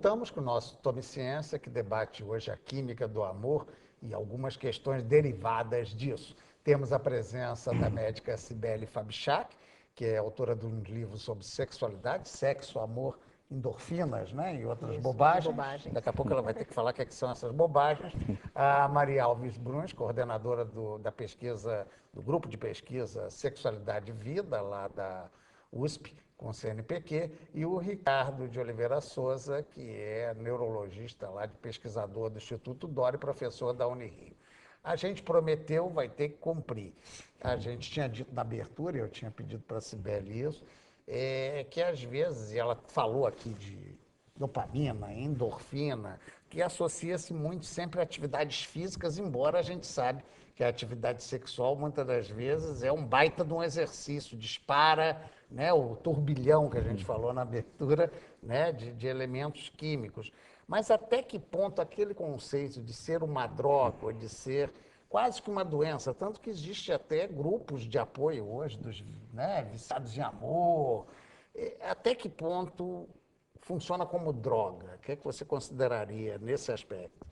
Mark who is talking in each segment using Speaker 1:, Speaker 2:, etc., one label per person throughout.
Speaker 1: voltamos com o nosso Tome Ciência, que debate hoje a química do amor e algumas questões derivadas disso. Temos a presença da médica Cibele Fabichak, que é autora de um livro sobre sexualidade, sexo, amor, endorfinas, né, e outras bobagens. Daqui a pouco ela vai ter que falar o que são essas bobagens. A Maria Alves Bruns, coordenadora da pesquisa, do grupo de pesquisa Sexualidade e Vida, lá da USP, com o CNPq, e o Ricardo de Oliveira Souza, que é neurologista lá, de pesquisador do Instituto Dori, professor da Unirio. A gente prometeu, vai ter que cumprir. A gente tinha dito na abertura, eu tinha pedido para a Cibele isso, que às vezes, e ela falou aqui de dopamina, endorfina, que associa-se muito sempre a atividades físicas, embora a gente sabe que a atividade sexual, muitas das vezes, é um baita de um exercício, dispara, né, o turbilhão que a gente falou na abertura, né, de elementos químicos. Mas até que ponto aquele conceito de ser uma droga, ou de ser quase que uma doença, tanto que existe até grupos de apoio hoje dos, né, viciados em amor, até que ponto funciona como droga? O que é que você consideraria nesse aspecto?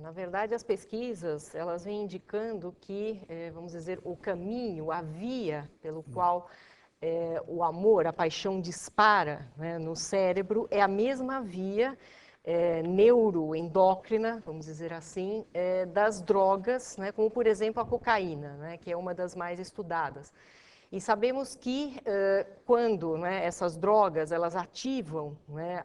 Speaker 2: Na verdade, as pesquisas, elas vêm indicando que, vamos dizer, o caminho, a via pelo qual o amor, a paixão dispara, né, no cérebro, é a mesma via neuroendócrina, vamos dizer assim, das drogas, né, como, por exemplo, a cocaína, né, que é uma das mais estudadas. E sabemos que quando, né, essas drogas elas ativam, né,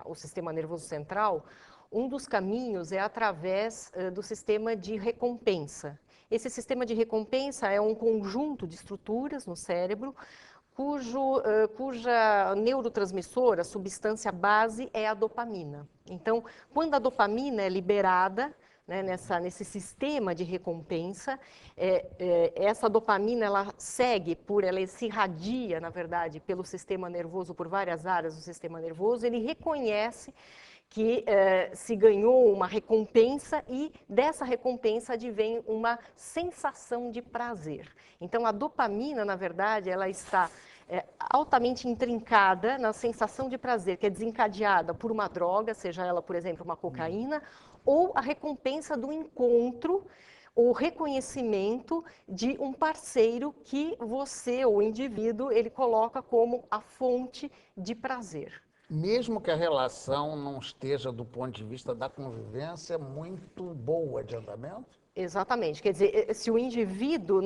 Speaker 2: o sistema nervoso central, um dos caminhos é através do sistema de recompensa. Esse sistema de recompensa é um conjunto de estruturas no cérebro cuja neurotransmissora, substância base, é a dopamina. Então, quando a dopamina é liberada, né, nesse sistema de recompensa, essa dopamina ela segue ela se irradia, na verdade, pelo sistema nervoso, por várias áreas do sistema nervoso, ele reconhece que se ganhou uma recompensa e dessa recompensa advém uma sensação de prazer. Então, a dopamina, na verdade, ela está altamente intrincada na sensação de prazer, que é desencadeada por uma droga, seja ela, por exemplo, uma cocaína, ou a recompensa do encontro, o reconhecimento de um parceiro que você, o indivíduo, ele coloca como a fonte de prazer.
Speaker 1: Mesmo que a relação não esteja, do ponto de vista da convivência, muito boa de andamento?
Speaker 2: Exatamente, quer dizer, se o indivíduo,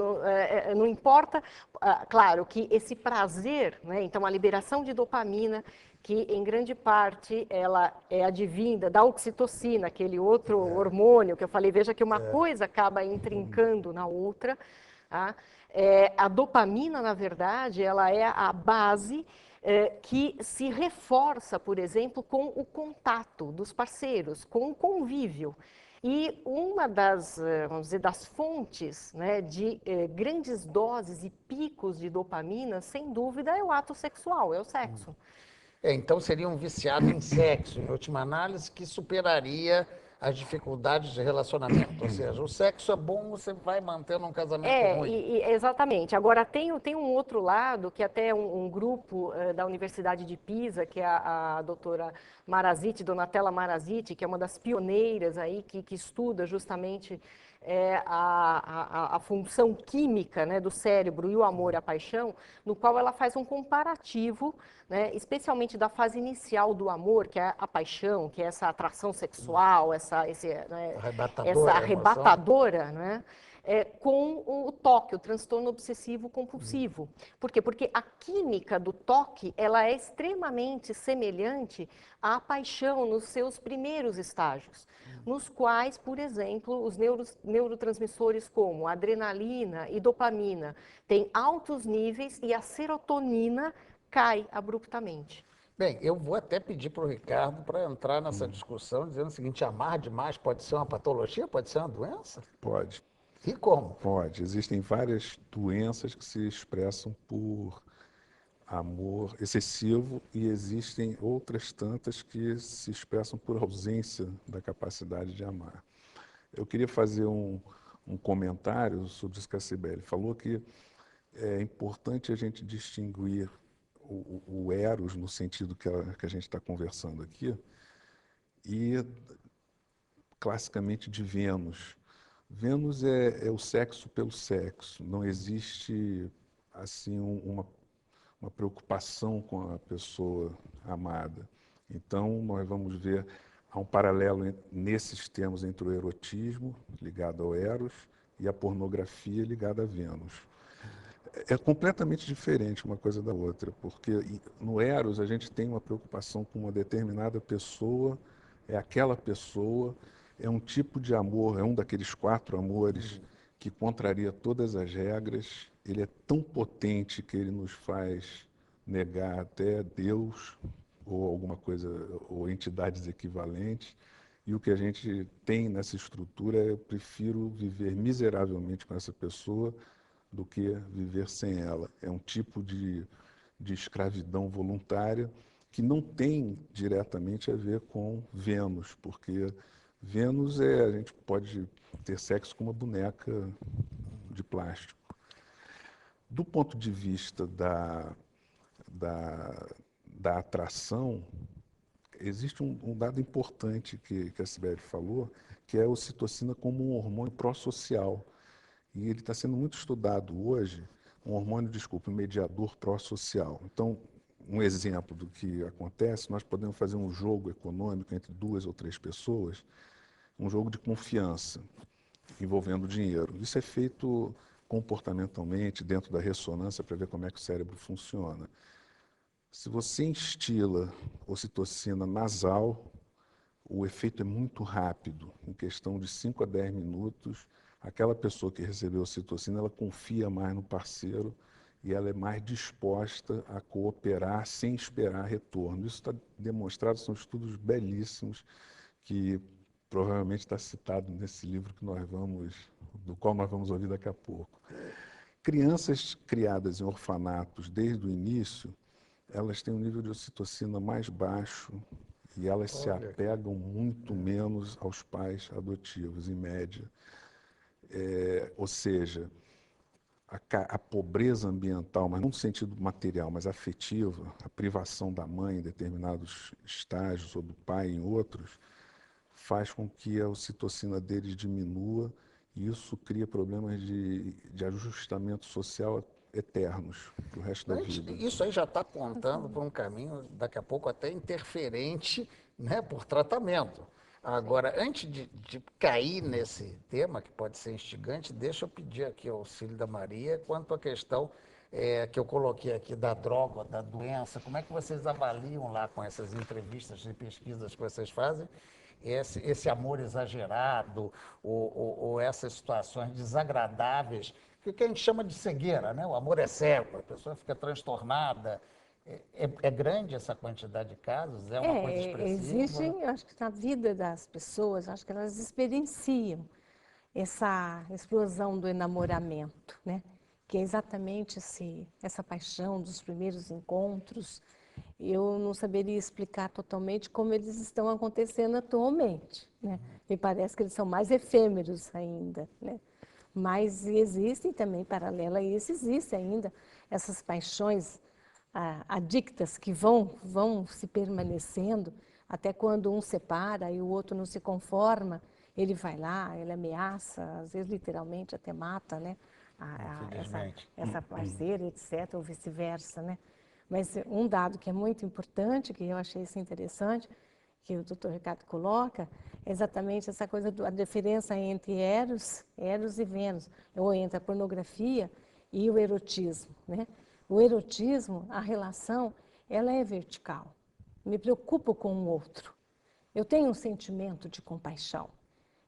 Speaker 2: não importa, claro que esse prazer, né, então a liberação de dopamina, que em grande parte ela é advinda da oxitocina, aquele outro hormônio que eu falei, veja que uma coisa acaba intrincando na outra, tá? A dopamina, na verdade, ela é a base que se reforça, por exemplo, com o contato dos parceiros, com o convívio. E uma das, vamos dizer, das fontes, né, de grandes doses e picos de dopamina, sem dúvida, é o ato sexual, é o sexo.
Speaker 1: Então seria um viciado em sexo, em última análise, que superaria as dificuldades de relacionamento. Ou seja, o sexo é bom, você vai mantendo um casamento ruim.
Speaker 2: Exatamente. Agora, tem um outro lado, que até um grupo da Universidade de Pisa, que é a doutora Marazziti, Donatella Marazziti, que é uma das pioneiras aí, que estuda justamente a função química, né, do cérebro e o amor e a paixão, no qual ela faz um comparativo, né, especialmente da fase inicial do amor, que é a paixão, que é essa atração sexual, né, essa arrebatadora, né, com o toque, o transtorno obsessivo compulsivo. Por quê? Porque a química do toque, ela é extremamente semelhante à paixão nos seus primeiros estágios, nos quais, por exemplo, os neurotransmissores como adrenalina e dopamina têm altos níveis e a serotonina cai abruptamente.
Speaker 1: Bem, eu vou até pedir para o Ricardo para entrar nessa discussão, dizendo o seguinte: amar demais pode ser uma patologia, pode ser uma doença?
Speaker 3: Pode.
Speaker 1: E como?
Speaker 3: Pode. Existem várias doenças que se expressam por amor excessivo e existem outras tantas que se expressam por ausência da capacidade de amar. Eu queria fazer um comentário sobre isso que a Cibele falou, que é importante a gente distinguir o Eros, no sentido que a gente está conversando aqui, e classicamente de Vênus. Vênus é o sexo pelo sexo, não existe assim uma preocupação com a pessoa amada. Então, nós vamos ver, há um paralelo nesses termos entre o erotismo, ligado ao Eros, e a pornografia ligada a Vênus. É completamente diferente uma coisa da outra, porque no Eros a gente tem uma preocupação com uma determinada pessoa, é aquela pessoa, é um tipo de amor, é um daqueles 4 amores que contraria todas as regras, ele é tão potente que ele nos faz negar até Deus ou alguma coisa, ou entidades equivalentes, e o que a gente tem nessa estrutura é: eu prefiro viver miseravelmente com essa pessoa do que viver sem ela. É um tipo de escravidão voluntária que não tem diretamente a ver com Vênus, porque Vênus a gente pode ter sexo com uma boneca de plástico. Do ponto de vista da atração, existe um dado importante que a Sibeli falou, que é a ocitocina como um hormônio pró-social. E ele está sendo muito estudado hoje, um hormônio, um mediador pró-social. Então, um exemplo do que acontece, nós podemos fazer um jogo econômico entre 2 ou 3 pessoas, um jogo de confiança, envolvendo dinheiro. Isso é feito comportamentalmente, dentro da ressonância, para ver como é que o cérebro funciona. Se você instila ocitocina nasal, o efeito é muito rápido. Em questão de 5 a 10 minutos, aquela pessoa que recebeu ocitocina, ela confia mais no parceiro e ela é mais disposta a cooperar sem esperar retorno. Isso está demonstrado, são estudos belíssimos que provavelmente está citado nesse livro do qual nós vamos ouvir daqui a pouco. Crianças criadas em orfanatos desde o início, elas têm um nível de ocitocina mais baixo e elas se apegam muito menos aos pais adotivos, em média. Ou seja, a pobreza ambiental, mas não no sentido material, mas afetiva, a privação da mãe em determinados estágios ou do pai em outros, faz com que a ocitocina deles diminua e isso cria problemas de ajustamento social eternos para o resto da vida.
Speaker 1: Isso aí já está apontando para um caminho, daqui a pouco, até interferente, né, por tratamento. Agora, antes de cair nesse tema, que pode ser instigante, deixa eu pedir aqui o auxílio da Maria quanto à questão que eu coloquei aqui da droga, da doença. Como é que vocês avaliam lá com essas entrevistas e pesquisas que vocês fazem esse amor exagerado ou essas situações desagradáveis, que a gente chama de cegueira, né? O amor é cego, a pessoa fica transtornada. É grande essa quantidade de casos? É uma coisa expressiva?
Speaker 4: Existem, eu acho que na vida das pessoas, acho que elas experienciam essa explosão do enamoramento, né? Que é exatamente essa paixão dos primeiros encontros. Eu não saberia explicar totalmente como eles estão acontecendo atualmente, né? Me parece que eles são mais efêmeros ainda, né? Mas existem também, paralela a isso, existem ainda essas paixões adictas que vão se permanecendo até quando um separa e o outro não se conforma, ele vai lá, ele ameaça, às vezes literalmente até mata, né? Essa parceira, etc., ou vice-versa, né? Mas um dado que é muito importante, que eu achei isso interessante, que o Dr. Ricardo coloca, é exatamente essa coisa da diferença entre Eros e Vênus, ou entre a pornografia e o erotismo, né? O erotismo, a relação, ela é vertical. Me preocupo com o outro. Eu tenho um sentimento de compaixão.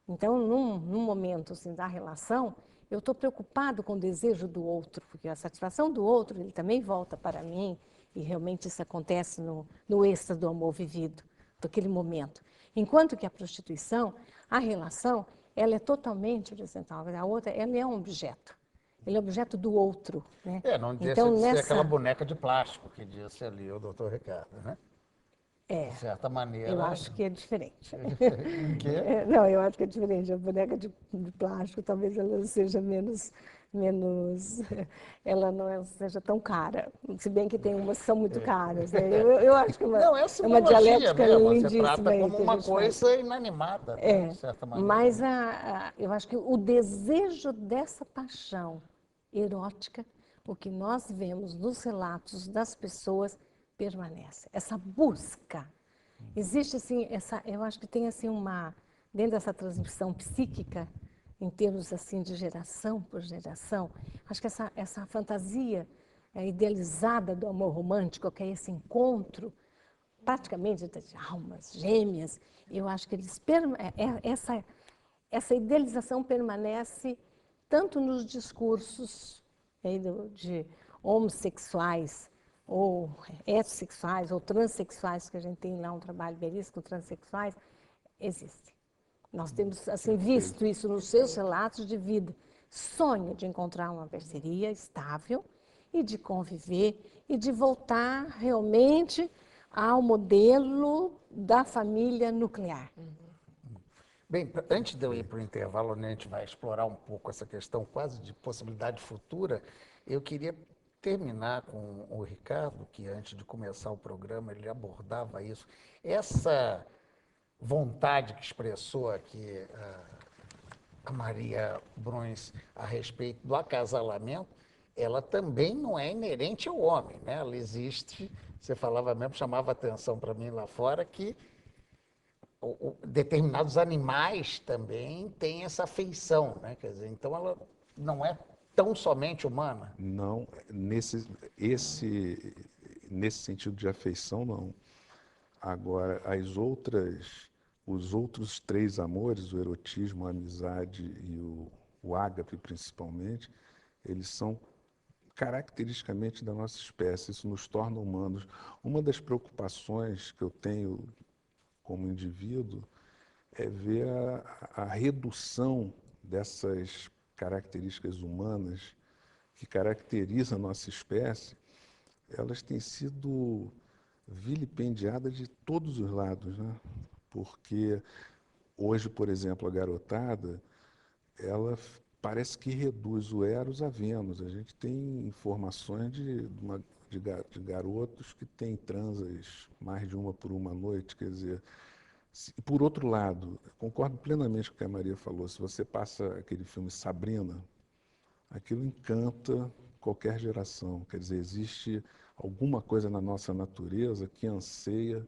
Speaker 4: Então, num momento assim, da relação, eu estou preocupado com o desejo do outro, porque a satisfação do outro, ele também volta para mim, e realmente isso acontece no êxtase do amor vivido, daquele momento. Enquanto que a prostituição, a relação, ela é totalmente horizontal. A outra, ela é um objeto. Ele é objeto do outro, né?
Speaker 1: Não deixa de ser aquela boneca de plástico que disse ali o doutor Ricardo, né? De certa maneira.
Speaker 4: Eu acho que é diferente.
Speaker 1: Quê?
Speaker 4: Não, eu acho que é diferente. A boneca de plástico, talvez ela seja menos menos, ela não seja tão cara, se bem que tem umas que são muito caras, né? Eu acho que
Speaker 1: Não, é
Speaker 4: é uma
Speaker 1: simbologia
Speaker 4: dialética
Speaker 1: mesmo, você
Speaker 4: lindíssima
Speaker 1: trata
Speaker 4: aí
Speaker 1: como
Speaker 4: que a
Speaker 1: uma
Speaker 4: gente faz.
Speaker 1: coisa inanimada, né, de certa maneira.
Speaker 4: Mas eu acho que o desejo dessa paixão erótica, o que nós vemos nos relatos das pessoas, permanece. Essa busca. Existe, assim, eu acho que tem, assim, dentro dessa transmissão psíquica, em termos, assim, de geração por geração, acho que essa fantasia idealizada do amor romântico, que é esse encontro, praticamente de almas gêmeas, eu acho que essa idealização permanece tanto nos discursos de homossexuais, ou heterossexuais, ou transexuais, que a gente tem lá um trabalho belíssimo, transexuais, existe. Nós temos assim visto isso nos seus relatos de vida. Sonho de encontrar uma parceria estável e de conviver e de voltar realmente ao modelo da família nuclear.
Speaker 1: Bem, antes de eu ir para o intervalo, onde a gente vai explorar um pouco essa questão quase de possibilidade futura, eu queria terminar com o Ricardo, que antes de começar o programa ele abordava isso. Essa vontade que expressou aqui a Maria Bruns a respeito do acasalamento, ela também não é inerente ao homem, né? Ela existe, você falava mesmo, chamava atenção para mim lá fora, que determinados animais também têm essa afeição, né? Quer dizer, então ela não é tão somente humana.
Speaker 3: Não, nesse sentido de afeição, não. Agora, os outros três amores, o erotismo, a amizade e o ágape, principalmente, eles são caracteristicamente da nossa espécie, isso nos torna humanos. Uma das preocupações que eu tenho como indivíduo é ver a redução dessas características humanas que caracterizam a nossa espécie. Elas têm sido vilipendiadas de todos os lados, né? Porque hoje, por exemplo, a garotada, ela parece que reduz o Eros a Vênus. A gente tem informações de garotos que têm transas mais de uma por uma noite, quer dizer. Por outro lado, concordo plenamente com o que a Maria falou, se você passa aquele filme Sabrina, aquilo encanta qualquer geração. Quer dizer, existe alguma coisa na nossa natureza que anseia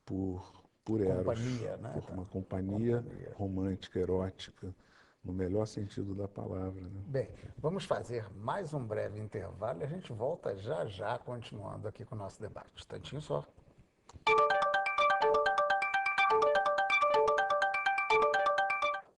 Speaker 3: por Eros,
Speaker 1: Companhia, né?
Speaker 3: por uma companhia romântica, erótica, no melhor sentido da palavra, né?
Speaker 1: Bem, vamos fazer mais um breve intervalo e a gente volta já já, continuando aqui com o nosso debate. Um instantinho só.